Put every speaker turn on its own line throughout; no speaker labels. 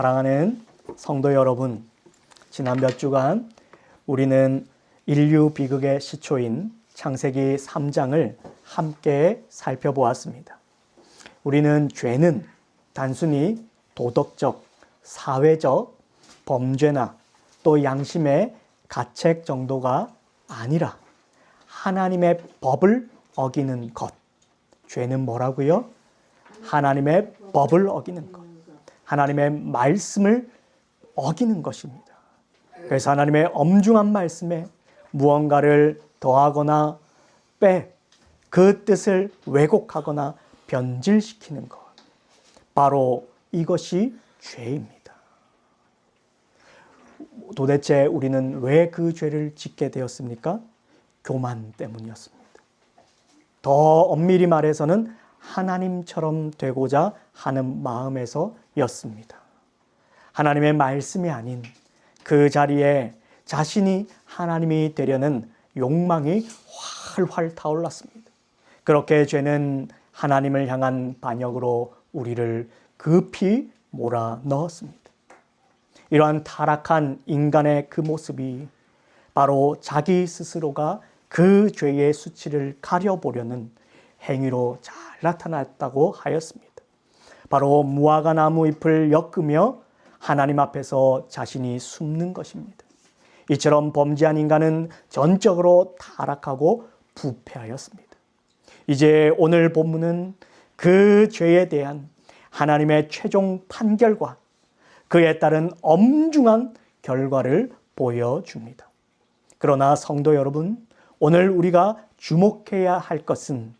사랑하는 성도 여러분, 지난 몇 주간 우리는 인류 비극의 시초인 창세기 3장을 함께 살펴보았습니다. 우리는 죄는 단순히 도덕적, 사회적 범죄나 또 양심의 가책 정도가 아니라 하나님의 법을 어기는 것. 죄는 뭐라고요? 하나님의 법을 어기는 것. 하나님의 말씀을 어기는 것입니다. 그래서 하나님의 엄중한 말씀에 무언가를 더하거나 그 뜻을 왜곡하거나 변질시키는 것. 바로 이것이 죄입니다. 도대체 우리는 왜 그 죄를 짓게 되었습니까? 교만 때문이었습니다. 더 엄밀히 말해서는 하나님처럼 되고자 하는 마음에서였습니다. 하나님의 말씀이 아닌 그 자리에 자신이 하나님이 되려는 욕망이 활활 타올랐습니다. 그렇게 죄는 하나님을 향한 반역으로 우리를 급히 몰아넣었습니다. 이러한 타락한 인간의 그 모습이 바로 자기 스스로가 그 죄의 수치를 가려보려는 행위로 잘 나타났다고 하였습니다. 바로 무화과 나무 잎을 엮으며 하나님 앞에서 자신이 숨는 것입니다. 이처럼 범죄한 인간은 전적으로 타락하고 부패하였습니다. 이제 오늘 본문은 그 죄에 대한 하나님의 최종 판결과 그에 따른 엄중한 결과를 보여줍니다. 그러나 성도 여러분, 오늘 우리가 주목해야 할 것은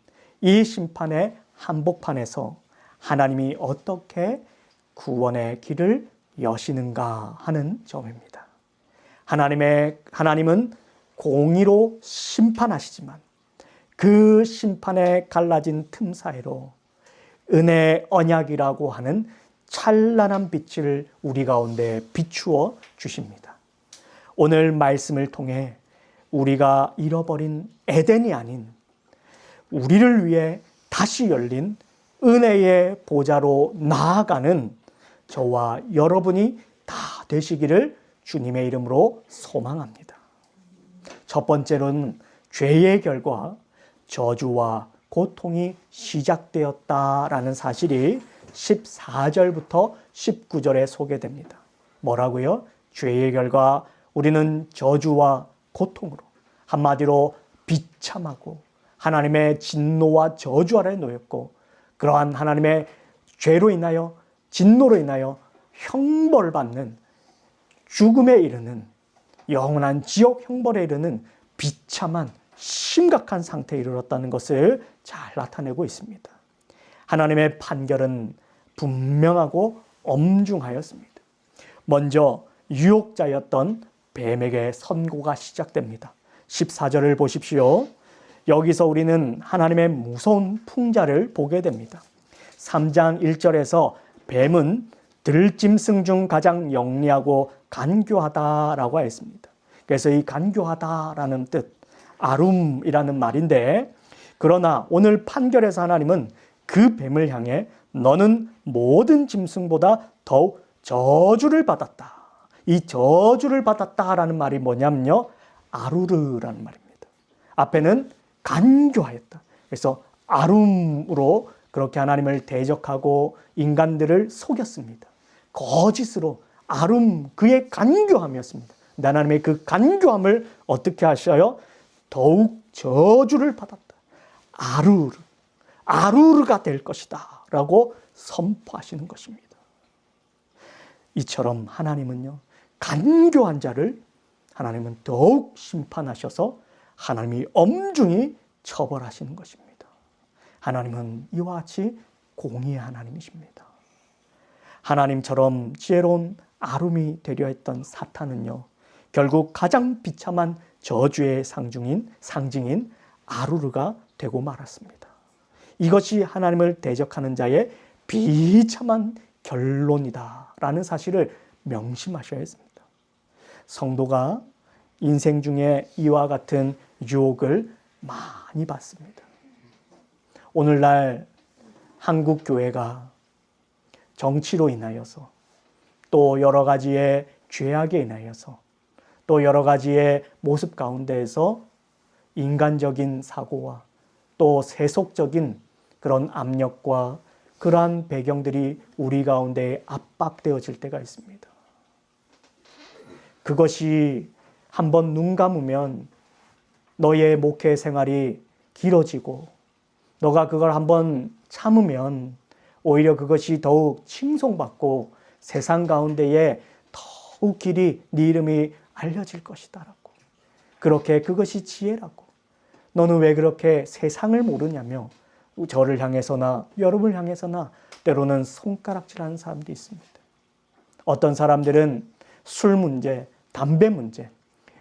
이 심판의 한복판에서 하나님이 어떻게 구원의 길을 여시는가 하는 점입니다. 하나님은 공의로 심판하시지만 그 심판에 갈라진 틈 사이로 은혜의 언약이라고 하는 찬란한 빛을 우리 가운데 비추어 주십니다. 오늘 말씀을 통해 우리가 잃어버린 에덴이 아닌 우리를 위해 다시 열린 은혜의 보좌로 나아가는 저와 여러분이 다 되시기를 주님의 이름으로 소망합니다. 첫 번째로는 죄의 결과 저주와 고통이 시작되었다라는 사실이 14절부터 19절에 소개됩니다. 뭐라고요? 죄의 결과 우리는 저주와 고통으로, 한마디로 비참하고 하나님의 진노와 저주 아래 놓였고, 그러한 하나님의 죄로 인하여 진노로 인하여 형벌을 받는, 죽음에 이르는, 영원한 지옥 형벌에 이르는 비참한 심각한 상태에 이르렀다는 것을 잘 나타내고 있습니다. 하나님의 판결은 분명하고 엄중하였습니다. 먼저 유혹자였던 뱀에게 선고가 시작됩니다. 14절을 보십시오. 여기서 우리는 하나님의 무서운 풍자를 보게 됩니다. 3장 1절에서 뱀은 들짐승 중 가장 영리하고 간교하다라고 하였습니다. 그래서 이 간교하다라는 뜻, 아룸이라는 말인데, 그러나 오늘 판결에서 하나님은 그 뱀을 향해 너는 모든 짐승보다 더욱 저주를 받았다. 이 저주를 받았다라는 말이 뭐냐면요, 아루르라는 말입니다. 앞에는 간교하였다. 그래서 아룸으로 그렇게 하나님을 대적하고 인간들을 속였습니다. 거짓으로 아룸, 그의 간교함이었습니다. 근데 하나님의 그 간교함을 어떻게 하셔요? 더욱 저주를 받았다. 아루르가 될 것이다 라고 선포하시는 것입니다. 이처럼 하나님은요, 간교한 자를 하나님은 더욱 심판하셔서 하나님이 엄중히 처벌하시는 것입니다. 하나님은 이와 같이 공의의 하나님이십니다. 하나님처럼 지혜로운 아름이 되려 했던 사탄은요, 결국 가장 비참한 저주의 상징인 아루르가 되고 말았습니다. 이것이 하나님을 대적하는 자의 비참한 결론이다라는 사실을 명심하셔야 했습니다. 성도가 인생 중에 이와 같은 유혹을 많이 받습니다. 오늘날 한국 교회가 정치로 인하여서 또 여러 가지의 죄악에 인하여서 또 여러 가지의 모습 가운데에서 인간적인 사고와 또 세속적인 그런 압력과 그러한 배경들이 우리 가운데 압박되어질 때가 있습니다. 그것이 한번 눈 감으면 너의 목회 생활이 길어지고 너가 그걸 한번 참으면 오히려 그것이 더욱 칭송받고 세상 가운데에 더욱 길이 네 이름이 알려질 것이다라고. 그렇게 그것이 지혜라고. 너는 왜 그렇게 세상을 모르냐며 저를 향해서나 여러분을 향해서나 때로는 손가락질하는 사람도 있습니다. 어떤 사람들은 술 문제, 담배 문제,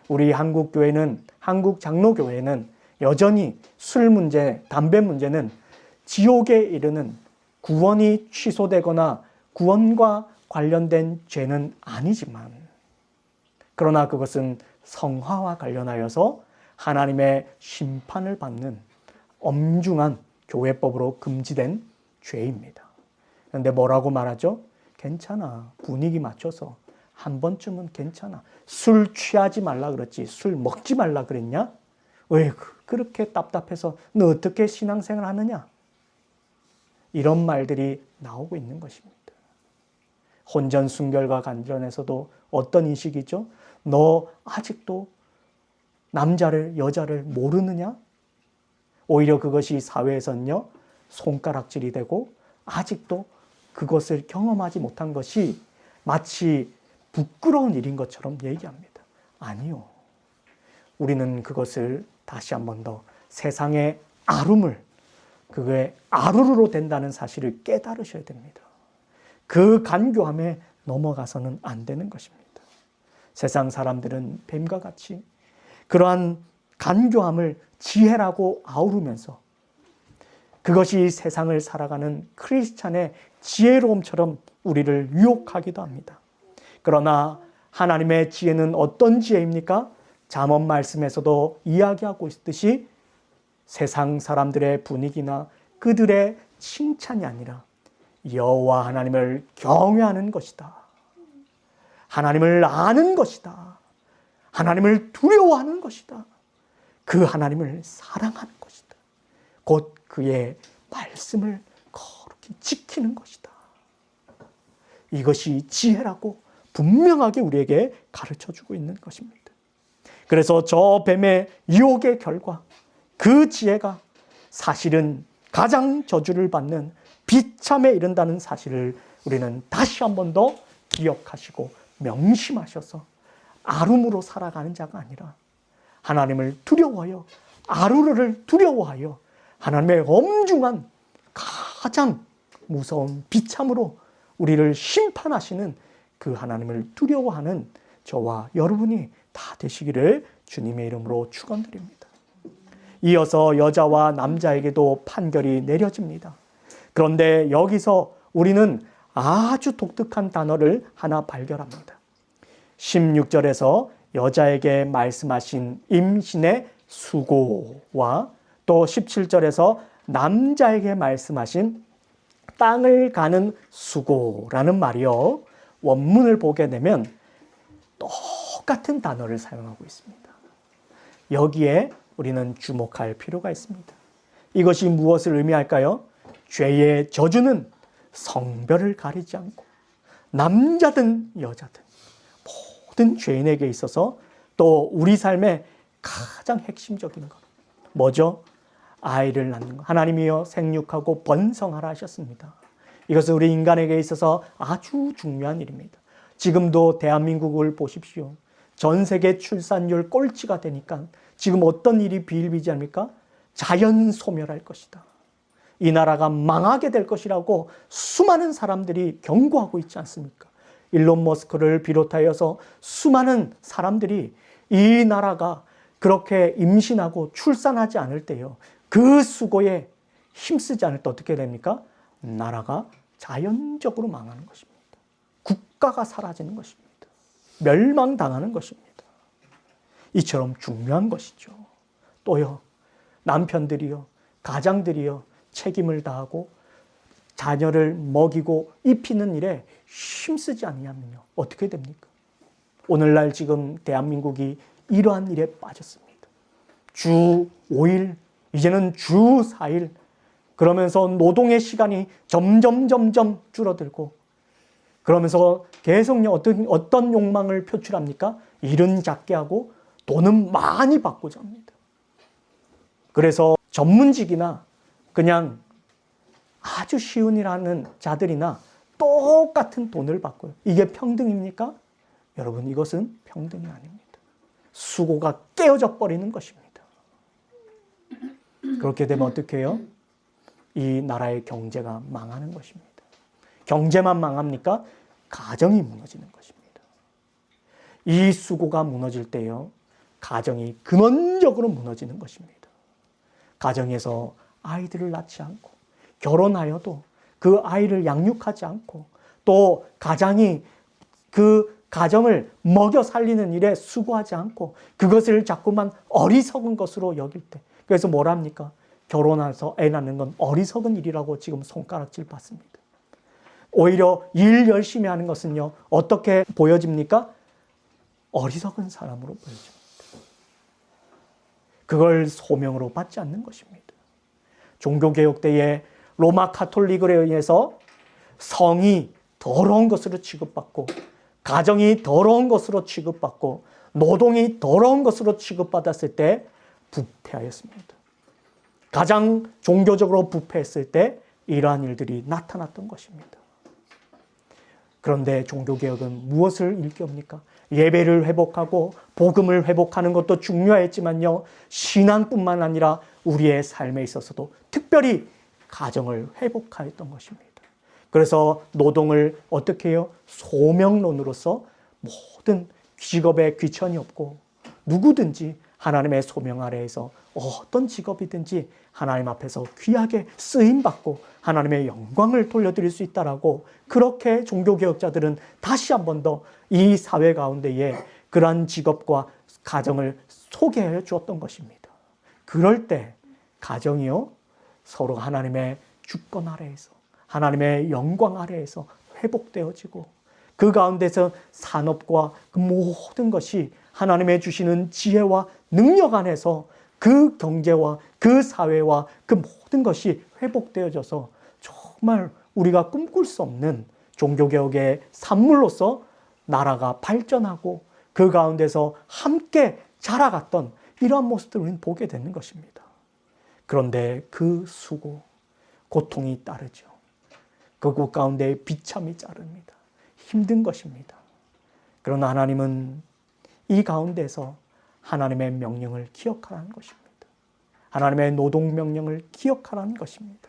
우리 한국 교회는, 한국 장로교회는 여전히 술 문제, 담배 문제는 지옥에 이르는 구원이 취소되거나 구원과 관련된 죄는 아니지만, 그러나 그것은 성화와 관련하여서 하나님의 심판을 받는 엄중한 교회법으로 금지된 죄입니다. 그런데 뭐라고 말하죠? 괜찮아. 분위기 맞춰서 한 번쯤은 괜찮아. 술 취하지 말라 그랬지. 술 먹지 말라 그랬냐? 왜 그렇게 답답해서 너 어떻게 신앙생활 하느냐? 이런 말들이 나오고 있는 것입니다. 혼전 순결과 관련해서도 어떤 인식이죠? 너 아직도 남자를 여자를 모르느냐? 오히려 그것이 사회에서는요 손가락질이 되고 아직도 그것을 경험하지 못한 것이 마치 부끄러운 일인 것처럼 얘기합니다. 아니요. 우리는 그것을 다시 한 번 더 세상의 아rum을 그게 아루루로 된다는 사실을 깨달으셔야 됩니다. 그 간교함에 넘어가서는 안 되는 것입니다. 세상 사람들은 뱀과 같이 그러한 간교함을 지혜라고 아우르면서 그것이 세상을 살아가는 크리스찬의 지혜로움처럼 우리를 유혹하기도 합니다. 그러나 하나님의 지혜는 어떤 지혜입니까? 잠언 말씀에서도 이야기하고 있듯이 세상 사람들의 분위기나 그들의 칭찬이 아니라 여호와 하나님을 경외하는 것이다. 하나님을 아는 것이다. 하나님을 두려워하는 것이다. 그 하나님을 사랑하는 것이다. 곧 그의 말씀을 거룩히 지키는 것이다. 이것이 지혜라고 분명하게 우리에게 가르쳐주고 있는 것입니다. 그래서 저 뱀의 유혹의 결과 그 지혜가 사실은 가장 저주를 받는 비참에 이른다는 사실을 우리는 다시 한 번 더 기억하시고 명심하셔서 아름으로 살아가는 자가 아니라 하나님을 두려워하여 아루르를 두려워하여 하나님의 엄중한 가장 무서운 비참으로 우리를 심판하시는 그 하나님을 두려워하는 저와 여러분이 다 되시기를 주님의 이름으로 축원드립니다. 이어서 여자와 남자에게도 판결이 내려집니다. 그런데 여기서 우리는 아주 독특한 단어를 하나 발견합니다. 16절에서 여자에게 말씀하신 임신의 수고와 또 17절에서 남자에게 말씀하신 땅을 가는 수고라는 말이요. 원문을 보게 되면 똑같은 단어를 사용하고 있습니다. 여기에 우리는 주목할 필요가 있습니다. 이것이 무엇을 의미할까요? 죄의 저주는 성별을 가리지 않고 남자든 여자든 모든 죄인에게 있어서 또 우리 삶의 가장 핵심적인 것 뭐죠? 아이를 낳는 것. 하나님이여 생육하고 번성하라 하셨습니다. 이것은 우리 인간에게 있어서 아주 중요한 일입니다. 지금도 대한민국을 보십시오. 전 세계 출산율 꼴찌가 되니까 지금 어떤 일이 비일비재합니까? 자연 소멸할 것이다. 이 나라가 망하게 될 것이라고 수많은 사람들이 경고하고 있지 않습니까? 일론 머스크를 비롯하여서 수많은 사람들이 이 나라가 그렇게 임신하고 출산하지 않을 때요. 그 수고에 힘쓰지 않을 때 어떻게 됩니까? 나라가 자연적으로 망하는 것입니다. 국가가 사라지는 것입니다. 멸망당하는 것입니다. 이처럼 중요한 것이죠. 또요. 남편들이요. 가장들이요. 책임을 다하고 자녀를 먹이고 입히는 일에 힘쓰지 아니하면요 어떻게 됩니까? 오늘날 지금 대한민국이 이러한 일에 빠졌습니다. 주 5일, 이제는 주 4일, 그러면서 노동의 시간이 점점 줄어들고, 그러면서 계속 어떤 욕망을 표출합니까? 일은 작게 하고 돈은 많이 받고자 합니다. 그래서 전문직이나 그냥 아주 쉬운 일 하는 자들이나 똑같은 돈을 받고요. 이게 평등입니까? 여러분, 이것은 평등이 아닙니다. 수고가 깨어져 버리는 것입니다. 그렇게 되면 어떻게 해요? 이 나라의 경제가 망하는 것입니다. 경제만 망합니까? 가정이 무너지는 것입니다. 이 수고가 무너질 때요, 가정이 근원적으로 무너지는 것입니다. 가정에서 아이들을 낳지 않고 결혼하여도 그 아이를 양육하지 않고 또 가장이 그 가정을 먹여 살리는 일에 수고하지 않고 그것을 자꾸만 어리석은 것으로 여길 때, 그래서 뭐랍니까? 결혼해서 애 낳는 건 어리석은 일이라고 지금 손가락질 받습니다. 오히려 일 열심히 하는 것은요, 어떻게 보여집니까? 어리석은 사람으로 보여집니다. 그걸 소명으로 받지 않는 것입니다. 종교개혁 때에 로마 카톨릭에 의해서 성이 더러운 것으로 취급받고, 가정이 더러운 것으로 취급받고, 노동이 더러운 것으로 취급받았을 때 부패하였습니다. 가장 종교적으로 부패했을 때 이러한 일들이 나타났던 것입니다. 그런데 종교개혁은 무엇을 일깨웁니까? 예배를 회복하고 복음을 회복하는 것도 중요했지만요, 신앙뿐만 아니라 우리의 삶에 있어서도 특별히 가정을 회복하였던 것입니다. 그래서 노동을 어떻게 해요? 소명론으로서 모든 직업에 귀천이 없고 누구든지 하나님의 소명 아래에서 어떤 직업이든지 하나님 앞에서 귀하게 쓰임받고 하나님의 영광을 돌려드릴 수 있다라고, 그렇게 종교개혁자들은 다시 한 번 더 이 사회 가운데에 그러한 직업과 가정을 소개해 주었던 것입니다. 그럴 때 가정이요, 서로 하나님의 주권 아래에서 하나님의 영광 아래에서 회복되어지고, 그 가운데서 산업과 그 모든 것이 하나님의 주시는 지혜와 능력 안에서 그 경제와 그 사회와 그 모든 것이 회복되어져서 정말 우리가 꿈꿀 수 없는 종교개혁의 산물로서 나라가 발전하고 그 가운데서 함께 자라갔던 이러한 모습들을 우리는 보게 되는 것입니다. 그런데 그 수고, 고통이 따르죠. 그 가운데 비참이 따릅니다. 힘든 것입니다. 그러나 하나님은 이 가운데서 하나님의 명령을 기억하라는 것입니다. 하나님의 노동명령을 기억하라는 것입니다.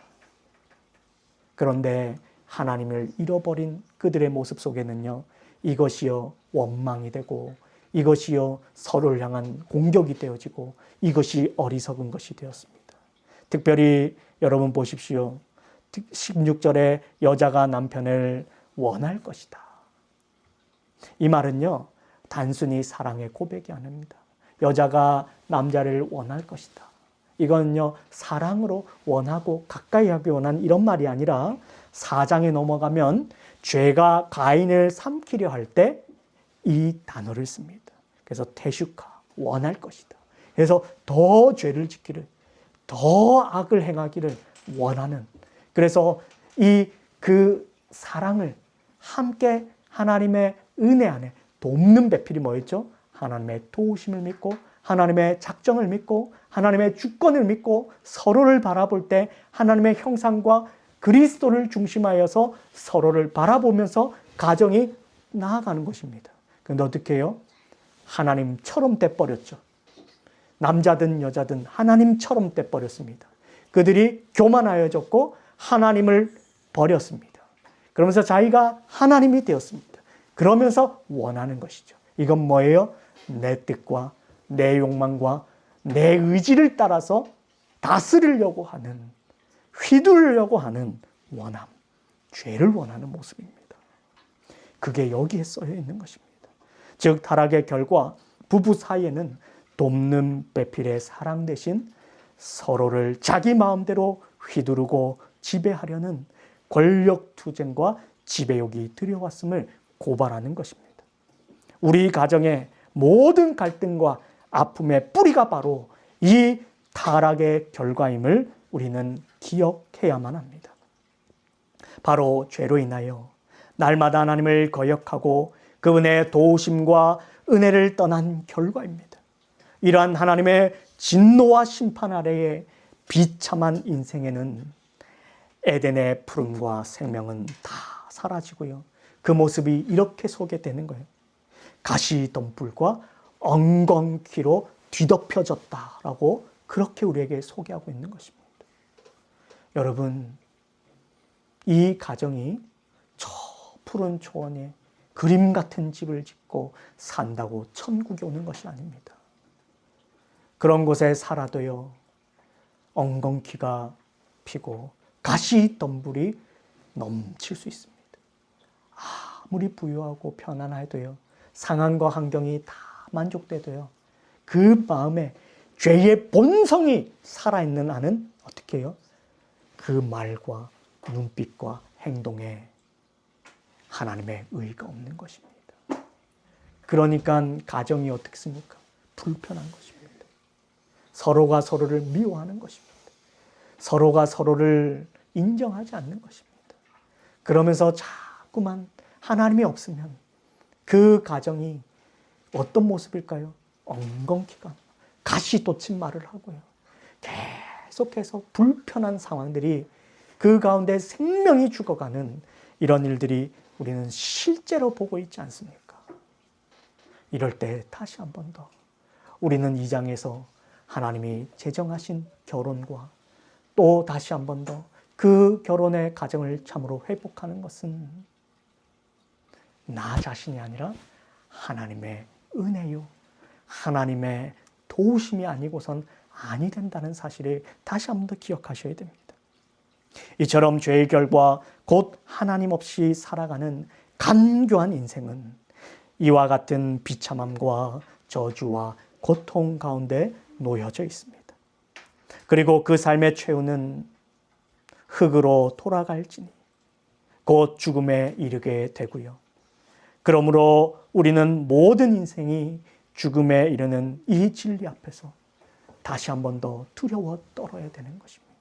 그런데 하나님을 잃어버린 그들의 모습 속에는요, 이것이요 원망이 되고, 이것이요 서로를 향한 공격이 되어지고, 이것이 어리석은 것이 되었습니다. 특별히 여러분 보십시오. 16절에 여자가 남편을 원할 것이다. 이 말은요, 단순히 사랑의 고백이 아닙니다. 여자가 남자를 원할 것이다. 이건요, 사랑으로 원하고 가까이 하기 원한 이런 말이 아니라 4장에 넘어가면 죄가 가인을 삼키려 할 때 이 단어를 씁니다. 그래서 테슈카, 원할 것이다. 그래서 더 죄를 짓기를, 더 악을 행하기를 원하는, 그래서 그 사랑을 함께 하나님의 은혜 안에 돕는 배필이 뭐였죠? 하나님의 도우심을 믿고 하나님의 작정을 믿고 하나님의 주권을 믿고 서로를 바라볼 때 하나님의 형상과 그리스도를 중심하여서 서로를 바라보면서 가정이 나아가는 것입니다. 그런데 어떻게 해요? 하나님처럼 돼버렸죠. 남자든 여자든 하나님처럼 돼버렸습니다. 그들이 교만하여졌고 하나님을 버렸습니다. 그러면서 자기가 하나님이 되었습니다. 그러면서 원하는 것이죠. 이건 뭐예요? 내 뜻과 내 욕망과 내 의지를 따라서 다스리려고 하는, 휘두르려고 하는 원함, 죄를 원하는 모습입니다. 그게 여기에 써여 있는 것입니다. 즉 타락의 결과 부부 사이에는 돕는 배필의 사랑 대신 서로를 자기 마음대로 휘두르고 지배하려는 권력투쟁과 지배욕이 들여왔음을 고발하는 것입니다. 우리 가정의 모든 갈등과 아픔의 뿌리가 바로 이 타락의 결과임을 우리는 기억해야만 합니다. 바로 죄로 인하여 날마다 하나님을 거역하고 그분의 도우심과 은혜를 떠난 결과입니다. 이러한 하나님의 진노와 심판 아래의 비참한 인생에는 에덴의 푸름과 생명은 다 사라지고요. 그 모습이 이렇게 소개되는 거예요. 가시덤불과 엉겅퀴로 뒤덮여졌다라고 그렇게 우리에게 소개하고 있는 것입니다. 여러분, 이 가정이 저 푸른 초원에 그림 같은 집을 짓고 산다고 천국에 오는 것이 아닙니다. 그런 곳에 살아도요, 엉겅퀴가 피고 가시덤불이 넘칠 수 있습니다. 아무리 부유하고 편안해도요, 상황과 환경이 다 만족돼도요, 그 마음에 죄의 본성이 살아있는 한은 어떻게 해요? 그 말과 눈빛과 행동에 하나님의 의가 없는 것입니다. 그러니까 가정이 어떻습니까? 불편한 것입니다. 서로가 서로를 미워하는 것입니다. 서로가 서로를 인정하지 않는 것입니다. 그러면서 자꾸만 하나님이 없으면 그 가정이 어떤 모습일까요? 엉겅퀴가 가시 돋친 말을 하고요. 계속해서 불편한 상황들이 그 가운데 생명이 죽어가는 이런 일들이 우리는 실제로 보고 있지 않습니까? 이럴 때 다시 한 번 더 우리는 이 장에서 하나님이 제정하신 결혼과 또 다시 한 번 더 그 결혼의 가정을 참으로 회복하는 것은 나 자신이 아니라 하나님의 은혜요, 하나님의 도우심이 아니고선 아니 된다는 사실을 다시 한 번 더 기억하셔야 됩니다. 이처럼 죄의 결과 곧 하나님 없이 살아가는 간교한 인생은 이와 같은 비참함과 저주와 고통 가운데 놓여져 있습니다. 그리고 그 삶의 최후는 흙으로 돌아갈지니 곧 죽음에 이르게 되고요. 그러므로 우리는 모든 인생이 죽음에 이르는 이 진리 앞에서 다시 한 번 더 두려워 떨어야 되는 것입니다.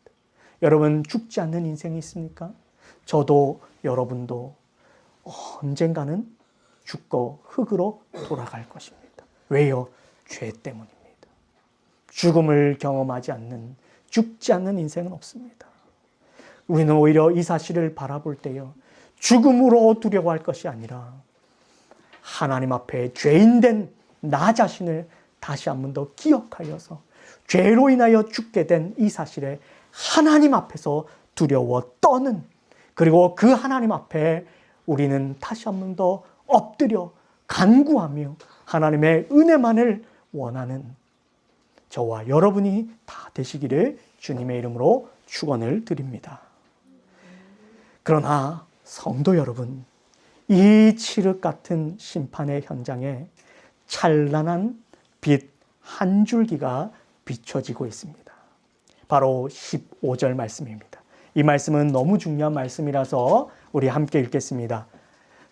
여러분, 죽지 않는 인생이 있습니까? 저도 여러분도 언젠가는 죽고 흙으로 돌아갈 것입니다. 왜요? 죄 때문입니다. 죽음을 경험하지 않는, 죽지 않는 인생은 없습니다. 우리는 오히려 이 사실을 바라볼 때요, 죽음으로 두려워할 것이 아니라 하나님 앞에 죄인된 나 자신을 다시 한 번 더 기억하여서 죄로 인하여 죽게 된 이 사실에 하나님 앞에서 두려워 떠는, 그리고 그 하나님 앞에 우리는 다시 한 번 더 엎드려 간구하며 하나님의 은혜만을 원하는 저와 여러분이 다 되시기를 주님의 이름으로 축원을 드립니다. 그러나 성도 여러분, 이 칠흑 같은 심판의 현장에 찬란한 빛 한 줄기가 비춰지고 있습니다. 바로 15절 말씀입니다. 이 말씀은 너무 중요한 말씀이라서 우리 함께 읽겠습니다.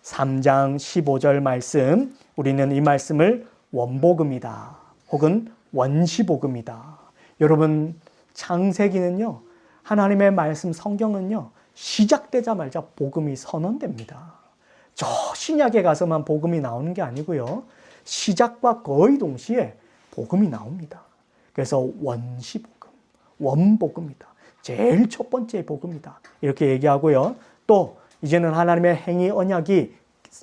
3장 15절 말씀, 우리는 이 말씀을 원복음이다 혹은 원시복음이다. 여러분, 창세기는요, 하나님의 말씀 성경은요, 시작되자마자 복음이 선언됩니다. 저 신약에 가서만 복음이 나오는 게 아니고요, 시작과 거의 동시에 복음이 나옵니다. 그래서 원시복음, 원복음이다. 제일 첫 번째 복음이다. 이렇게 얘기하고요. 또 이제는 하나님의 행위 언약이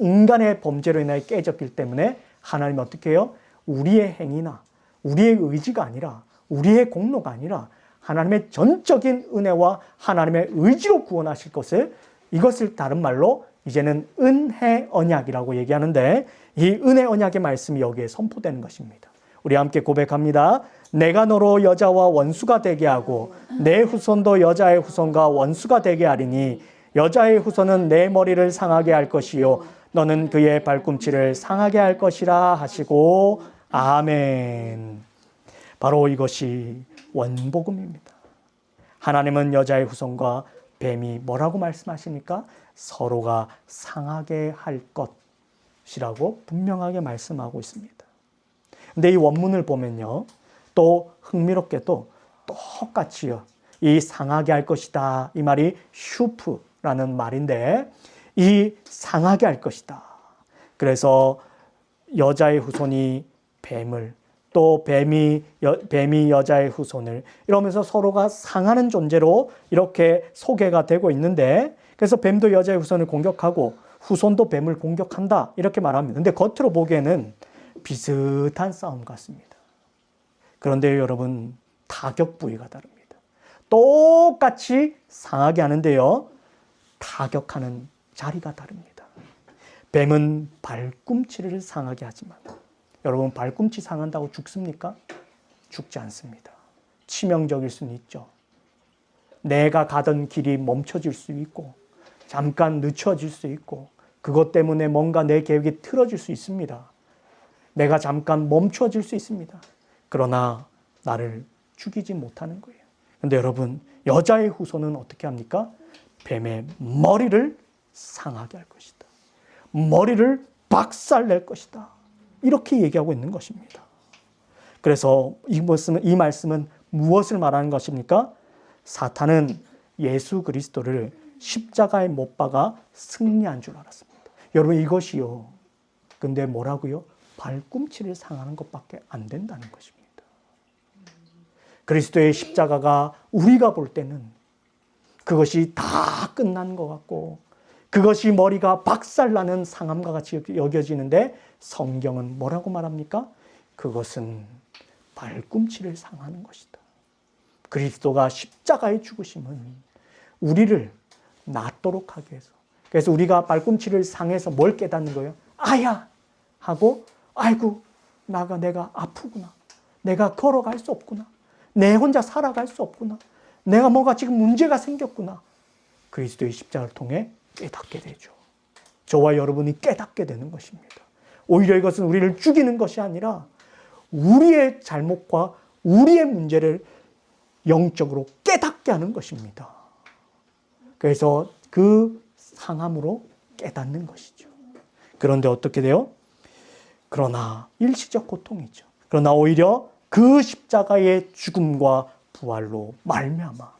인간의 범죄로 인하여 깨졌기 때문에 하나님은 어떻게 해요? 우리의 행위나 우리의 의지가 아니라, 우리의 공로가 아니라 하나님의 전적인 은혜와 하나님의 의지로 구원하실 것을, 이것을 다른 말로 이제는 은혜 언약이라고 얘기하는데, 이 은혜 언약의 말씀이 여기에 선포되는 것입니다. 우리 함께 고백합니다. 내가 너로 여자와 원수가 되게 하고 내 후손도 여자의 후손과 원수가 되게 하리니 여자의 후손은 내 머리를 상하게 할 것이요 너는 그의 발꿈치를 상하게 할 것이라 하시고 아멘. 바로 이것이 원복음입니다. 하나님은 여자의 후손과 뱀이 뭐라고 말씀하십니까? 서로가 상하게 할 것이라고 분명하게 말씀하고 있습니다. 근데 이 원문을 보면요, 또 흥미롭게도 똑같이요, 이 상하게 할 것이다, 이 말이 슈프라는 말인데, 이 상하게 할 것이다. 그래서 여자의 후손이 뱀을, 또 뱀이 여자의 후손을, 이러면서 서로가 상하는 존재로 이렇게 소개가 되고 있는데, 그래서 뱀도 여자의 후손을 공격하고 후손도 뱀을 공격한다, 이렇게 말합니다. 근데 겉으로 보기에는 비슷한 싸움 같습니다. 그런데 여러분, 타격 부위가 다릅니다. 똑같이 상하게 하는데요, 타격하는 자리가 다릅니다. 뱀은 발꿈치를 상하게 하지만, 여러분, 발꿈치 상한다고 죽습니까? 죽지 않습니다. 치명적일 수는 있죠. 내가 가던 길이 멈춰질 수 있고, 잠깐 늦춰질 수 있고, 그것 때문에 뭔가 내 계획이 틀어질 수 있습니다. 내가 잠깐 멈춰질 수 있습니다. 그러나 나를 죽이지 못하는 거예요. 그런데 여러분, 여자의 후손은 어떻게 합니까? 뱀의 머리를 상하게 할 것이다. 머리를 박살낼 것이다. 이렇게 얘기하고 있는 것입니다. 그래서 이 말씀은 무엇을 말하는 것입니까? 사탄은 예수 그리스도를 십자가에 못 박아 승리한 줄 알았습니다. 여러분, 이것이요, 근데 뭐라고요? 발꿈치를 상하는 것밖에 안 된다는 것입니다. 그리스도의 십자가가 우리가 볼 때는 그것이 다 끝난 것 같고, 그것이 머리가 박살나는 상함과 같이 여겨지는데, 성경은 뭐라고 말합니까? 그것은 발꿈치를 상하는 것이다. 그리스도가 십자가에 죽으심은 우리를 낫도록 하기 위해서. 그래서 우리가 발꿈치를 상해서 뭘 깨닫는 거예요? 아야! 하고, 아이고, 내가 아프구나. 내가 걸어갈 수 없구나. 내 혼자 살아갈 수 없구나. 내가 뭔가 지금 문제가 생겼구나. 그리스도의 십자가를 통해 깨닫게 되죠. 저와 여러분이 깨닫게 되는 것입니다. 오히려 이것은 우리를 죽이는 것이 아니라 우리의 잘못과 우리의 문제를 영적으로 깨닫게 하는 것입니다. 그래서 그 상함으로 깨닫는 것이죠. 그런데 어떻게 돼요? 그러나 일시적 고통이죠. 그러나 오히려 그 십자가의 죽음과 부활로 말미암아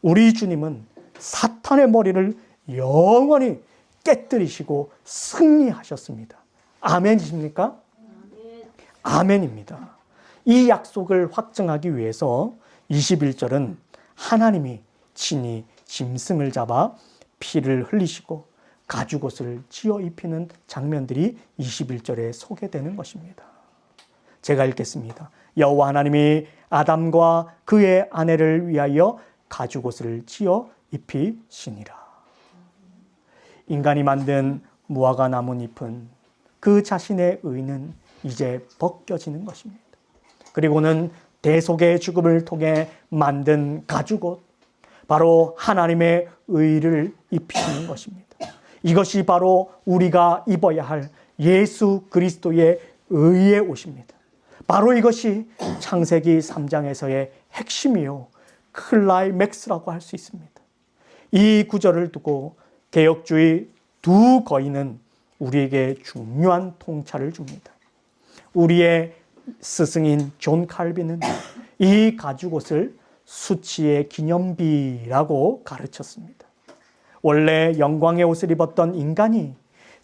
우리 주님은 사탄의 머리를 영원히 깨뜨리시고 승리하셨습니다. 아멘이십니까? 아멘입니다. 이 약속을 확증하기 위해서 21절은 하나님이 친히 짐승을 잡아 피를 흘리시고 가죽옷을 지어 입히는 장면들이 21절에 소개되는 것입니다. 제가 읽겠습니다. 여호와 하나님이 아담과 그의 아내를 위하여 가죽옷을 지어 입히시니라. 인간이 만든 무화과 나뭇잎은 그 자신의 의는 이제 벗겨지는 것입니다. 그리고는 대속의 죽음을 통해 만든 가죽옷, 바로 하나님의 의를 입히시는 것입니다. 이것이 바로 우리가 입어야 할 예수 그리스도의 의의 옷입니다. 바로 이것이 창세기 3장에서의 핵심이요, 클라이맥스라고 할 수 있습니다. 이 구절을 두고 개혁주의 두 거인은 우리에게 중요한 통찰을 줍니다. 우리의 스승인 존 칼빈은 이 가죽옷을 수치의 기념비라고 가르쳤습니다. 원래 영광의 옷을 입었던 인간이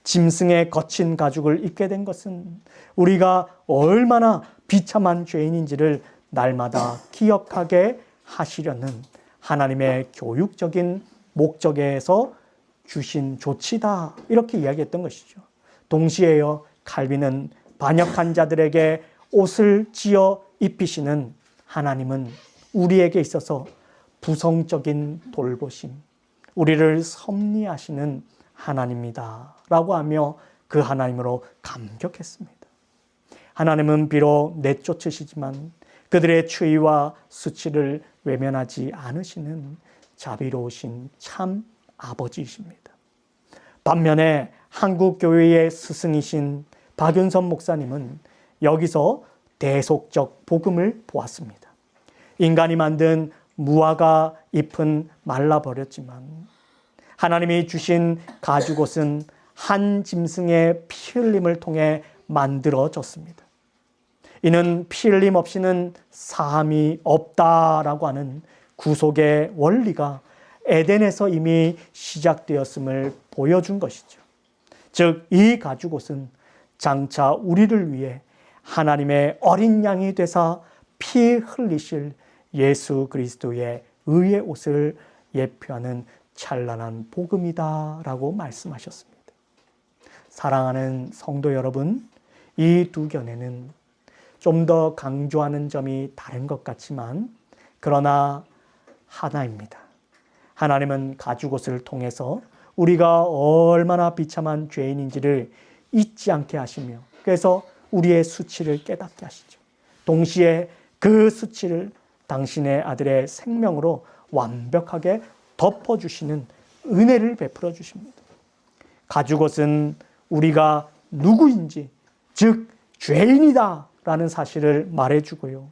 짐승의 거친 가죽을 입게 된 것은 우리가 얼마나 비참한 죄인인지를 날마다 기억하게 하시려는 하나님의 교육적인 목적에서 주신 조치다, 이렇게 이야기했던 것이죠. 동시에요, 칼빈은 반역한 자들에게 옷을 지어 입히시는 하나님은 우리에게 있어서 부성적인 돌보심, 우리를 섭리하시는 하나님이다 라고 하며 그 하나님으로 감격했습니다. 하나님은 비록 내쫓으시지만 그들의 추위와 수치를 외면하지 않으시는 자비로우신 참 아버지이십니다. 반면에 한국교회의 스승이신 박윤선 목사님은 여기서 대속적 복음을 보았습니다. 인간이 만든 무화과 잎은 말라버렸지만 하나님이 주신 가죽옷은 한 짐승의 피 흘림을 통해 만들어졌습니다. 이는 피 흘림 없이는 사함이 없다라고 하는 구속의 원리가 에덴에서 이미 시작되었음을 보여준 것이죠. 즉, 이 가죽옷은 장차 우리를 위해 하나님의 어린 양이 되사 피 흘리실 예수 그리스도의 의의 옷을 예표하는 찬란한 복음이다라고 말씀하셨습니다. 사랑하는 성도 여러분, 이 두 견해는 좀 더 강조하는 점이 다른 것 같지만 그러나 하나입니다. 하나님은 가죽옷을 통해서 우리가 얼마나 비참한 죄인인지를 잊지 않게 하시며 그래서 우리의 수치를 깨닫게 하시죠. 동시에 그 수치를 당신의 아들의 생명으로 완벽하게 덮어주시는 은혜를 베풀어 주십니다. 가죽옷은 우리가 누구인지, 즉 죄인이다 라는 사실을 말해주고요.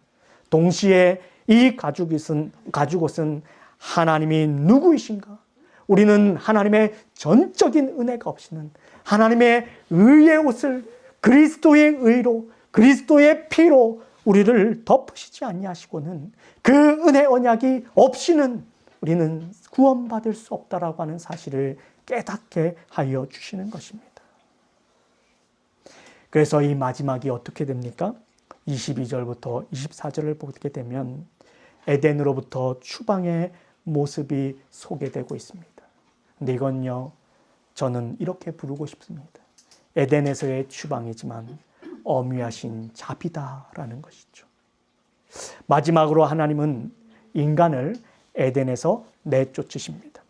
동시에 이 가죽옷은 하나님이 누구이신가? 우리는 하나님의 전적인 은혜가 없이는 하나님의 의의 옷을 그리스도의 의로, 그리스도의 피로 우리를 덮으시지 아니하시고는 그 은혜 언약이 없이는 우리는 구원받을 수 없다라고 하는 사실을 깨닫게 하여 주시는 것입니다. 그래서 이 마지막이 어떻게 됩니까? 22절부터 24절을 보게 되면 에덴으로부터 추방의 모습이 소개되고 있습니다. 근데 이건요, 저는 이렇게 부르고 싶습니다. 에덴에서의 추방이지만 엄위하신 자비다라는 것이죠. 마지막으로 하나님은 인간을 에덴에서 내쫓으십니다.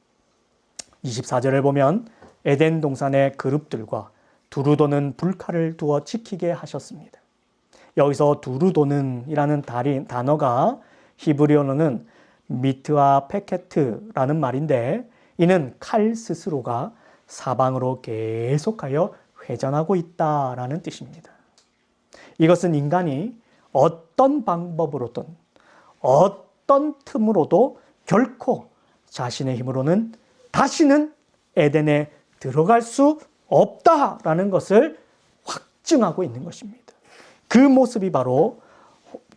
24절을 보면 에덴 동산의 그룹들과 두루도는 불칼을 두어 지키게 하셨습니다. 여기서 두루도는이라는 단어가 히브리어로는 미트와 페케트라는 말인데 이는 칼 스스로가 사방으로 계속하여 회전하고 있다라는 뜻입니다. 이것은 인간이 어떤 방법으로든 어떤 틈으로도 결코 자신의 힘으로는 다시는 에덴에 들어갈 수 없다라는 것을 확증하고 있는 것입니다. 그 모습이 바로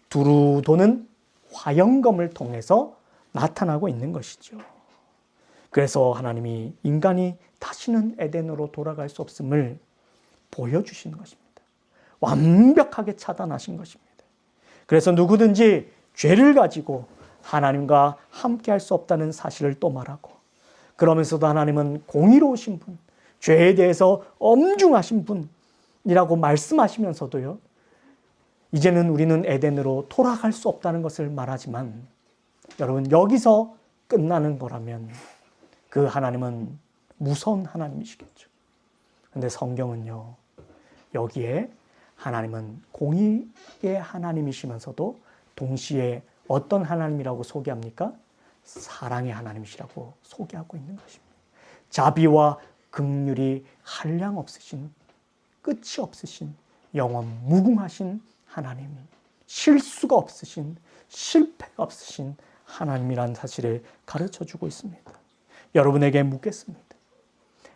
두루도는 화영검을 통해서 나타나고 있는 것이죠. 그래서 하나님이 인간이 다시는 에덴으로 돌아갈 수 없음을 보여주시는 것입니다. 완벽하게 차단하신 것입니다. 그래서 누구든지 죄를 가지고 하나님과 함께 할 수 없다는 사실을 또 말하고 그러면서도 하나님은 공의로우신 분, 죄에 대해서 엄중하신 분이라고 말씀하시면서도요, 이제는 우리는 에덴으로 돌아갈 수 없다는 것을 말하지만 여러분, 여기서 끝나는 거라면 그 하나님은 무서운 하나님이시겠죠. 그런데 성경은요, 여기에 하나님은 공의의 하나님이시면서도 동시에 어떤 하나님이라고 소개합니까? 사랑의 하나님이시라고 소개하고 있는 것입니다. 자비와 긍휼이 한량 없으신, 끝이 없으신, 영원 무궁하신 하나님, 실수가 없으신, 실패가 없으신 하나님이라는 사실을 가르쳐주고 있습니다. 여러분에게 묻겠습니다.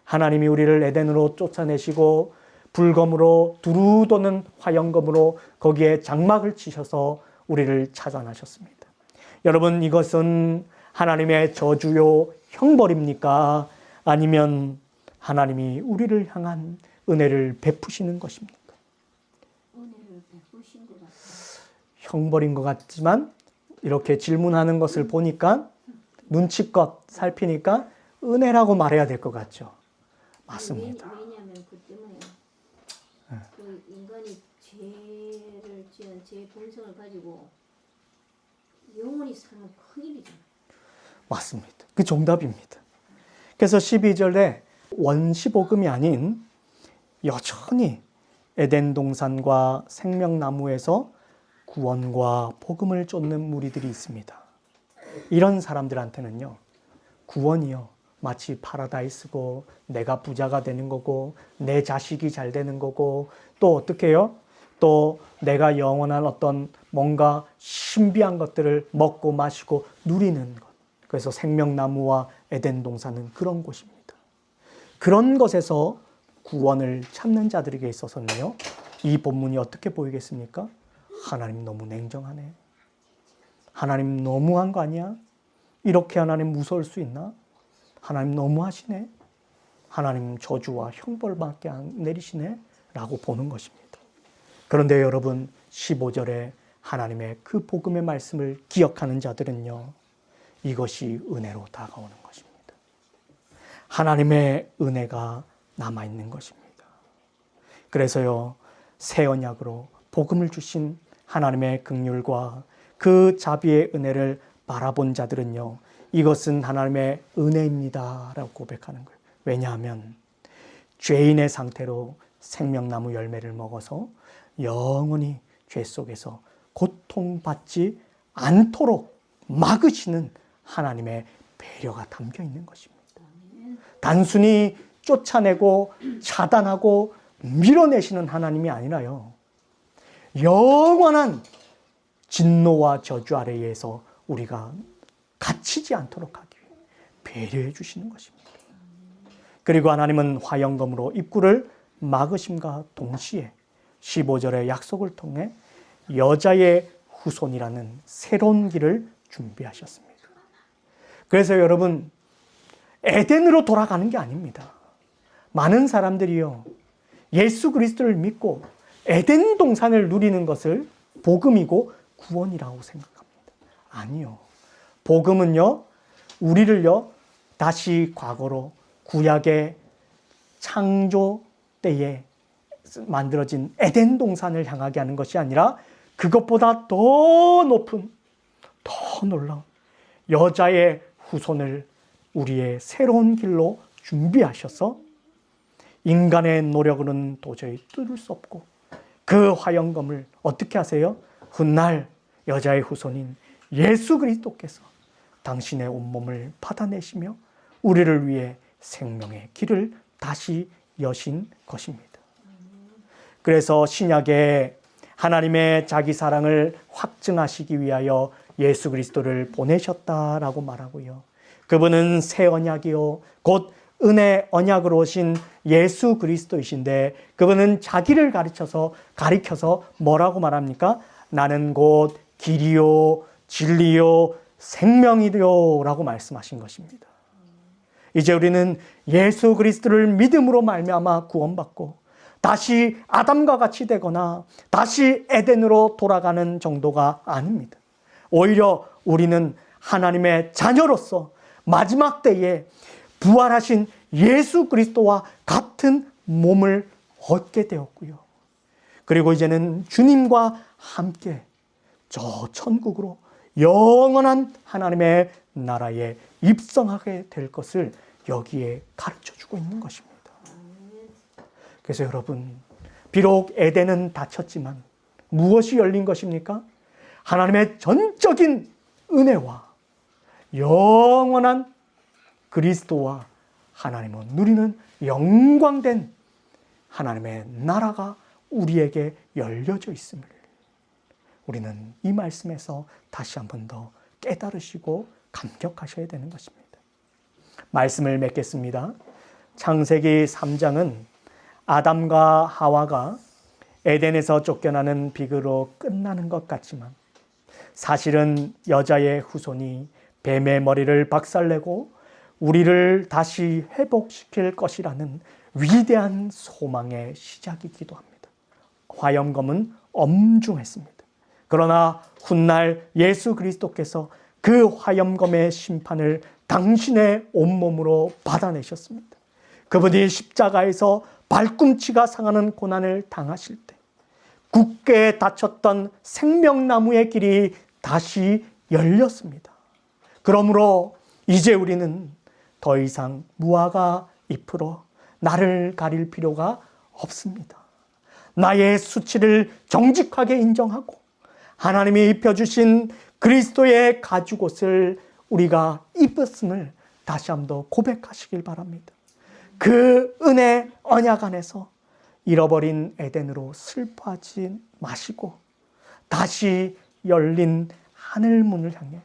하나님이 우리를 에덴으로 쫓아내시고 불검으로 두루도는 화영검으로 거기에 장막을 치셔서 우리를 차단하셨습니다. 여러분, 이것은 하나님의 저주요 형벌입니까? 아니면 하나님이 우리를 향한 은혜를 베푸시는 것입니까?
은혜를 베푸신 것 같아요.
형벌인 것 같지만 이렇게 질문하는 것을 보니까 눈치껏 살피니까 은혜라고 말해야 될 것 같죠. 맞습니다.
왜냐하면 그 때문에 그 인간이 죄를 지은 죄 본성을 가지고 영원히 사는 큰 일이잖아요.
맞습니다. 그 정답입니다. 그래서 12절에 원시복음이 아닌 여전히 에덴 동산과 생명나무에서 구원과 복음을 쫓는 무리들이 있습니다. 이런 사람들한테는요, 구원이요, 마치 파라다이스고 내가 부자가 되는 거고 내 자식이 잘 되는 거고 또 어떻게 해요? 또 내가 영원한 어떤 뭔가 신비한 것들을 먹고 마시고 누리는 것. 그래서 생명나무와 에덴 동산은 그런 곳입니다. 그런 것에서 구원을 찾는 자들에게 있어서는요, 이 본문이 어떻게 보이겠습니까? 하나님 너무 냉정하네. 하나님 너무한 거 아니야? 이렇게 하나님 무서울 수 있나? 하나님 너무하시네. 하나님 저주와 형벌밖에 안 내리시네. 라고 보는 것입니다. 그런데 여러분, 15절에 하나님의 그 복음의 말씀을 기억하는 자들은요, 이것이 은혜로 다가오는 것입니다. 하나님의 은혜가 남아있는 것입니다. 그래서요, 새 언약으로 복음을 주신 하나님의 긍휼과 그 자비의 은혜를 바라본 자들은요, 이것은 하나님의 은혜입니다 라고 고백하는 거예요. 왜냐하면 죄인의 상태로 생명나무 열매를 먹어서 영원히 죄 속에서 고통받지 않도록 막으시는 하나님의 배려가 담겨 있는 것입니다. 단순히 쫓아내고 차단하고 밀어내시는 하나님이 아니라요, 영원한 진노와 저주 아래에서 우리가 갇히지 않도록 하기 위해 배려해 주시는 것입니다. 그리고 하나님은 화영검으로 입구를 막으심과 동시에 15절의 약속을 통해 여자의 후손이라는 새로운 길을 준비하셨습니다. 그래서 여러분, 에덴으로 돌아가는 게 아닙니다. 많은 사람들이요, 예수 그리스도를 믿고 에덴 동산을 누리는 것을 복음이고 구원이라고 생각합니다. 아니요. 복음은요, 우리를요, 다시 과거로 구약의 창조 때에 만들어진 에덴 동산을 향하게 하는 것이 아니라 그것보다 더 높은, 더 놀라운 여자의 후손을 우리의 새로운 길로 준비하셔서 인간의 노력으로는 도저히 뚫을 수 없고 그 화영검을 어떻게 하세요? 훗날 여자의 후손인 예수 그리스도께서 당신의 온몸을 받아내시며 우리를 위해 생명의 길을 다시 여신 것입니다. 그래서 신약에 하나님의 자기 사랑을 확증하시기 위하여 예수 그리스도를 보내셨다라고 말하고요. 그분은 새 언약이요, 곧 은혜 언약으로 오신 예수 그리스도이신데 그분은 자기를 가리켜서 뭐라고 말합니까? 나는 곧 길이요, 진리요, 생명이요 라고 말씀하신 것입니다. 이제 우리는 예수 그리스도를 믿음으로 말미암아 구원받고 다시 아담과 같이 되거나 다시 에덴으로 돌아가는 정도가 아닙니다. 오히려 우리는 하나님의 자녀로서 마지막 때에 부활하신 예수 그리스도와 같은 몸을 얻게 되었고요. 그리고 이제는 주님과 함께 저 천국으로 영원한 하나님의 나라에 입성하게 될 것을 여기에 가르쳐주고 있는 것입니다. 그래서 여러분, 비록 에덴은 닫혔지만 무엇이 열린 것입니까? 하나님의 전적인 은혜와 영원한 그리스도와 하나님을 누리는 영광된 하나님의 나라가 우리에게 열려져 있음을 우리는 이 말씀에서 다시 한 번 더 깨달으시고 감격하셔야 되는 것입니다. 말씀을 맺겠습니다. 창세기 3장은 아담과 하와가 에덴에서 쫓겨나는 비극으로 끝나는 것 같지만 사실은 여자의 후손이 뱀의 머리를 박살내고 우리를 다시 회복시킬 것이라는 위대한 소망의 시작이기도 합니다. 화염검은 엄중했습니다. 그러나 훗날 예수 그리스도께서 그 화염검의 심판을 당신의 온몸으로 받아내셨습니다. 그분이 십자가에서 발꿈치가 상하는 고난을 당하실 때 굳게 닫혔던 생명나무의 길이 다시 열렸습니다. 그러므로 이제 우리는 더 이상 무화과 잎으로 나를 가릴 필요가 없습니다. 나의 수치를 정직하게 인정하고 하나님이 입혀주신 그리스도의 가죽옷을 우리가 입었음을 다시 한번 더 고백하시길 바랍니다. 그 은혜 언약 안에서 잃어버린 에덴으로 슬퍼하지 마시고 다시 열린 하늘 문을 향해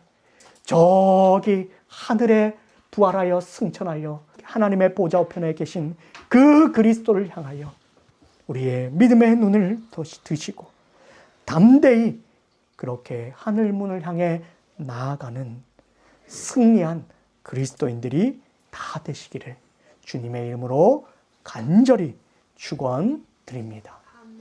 저기 하늘에 부활하여 승천하여 하나님의 보좌 우편에 계신 그 그리스도를 향하여 우리의 믿음의 눈을 드시고 담대히 그렇게 하늘 문을 향해 나아가는 승리한 그리스도인들이 다 되시기를 주님의 이름으로 간절히 축원드립니다.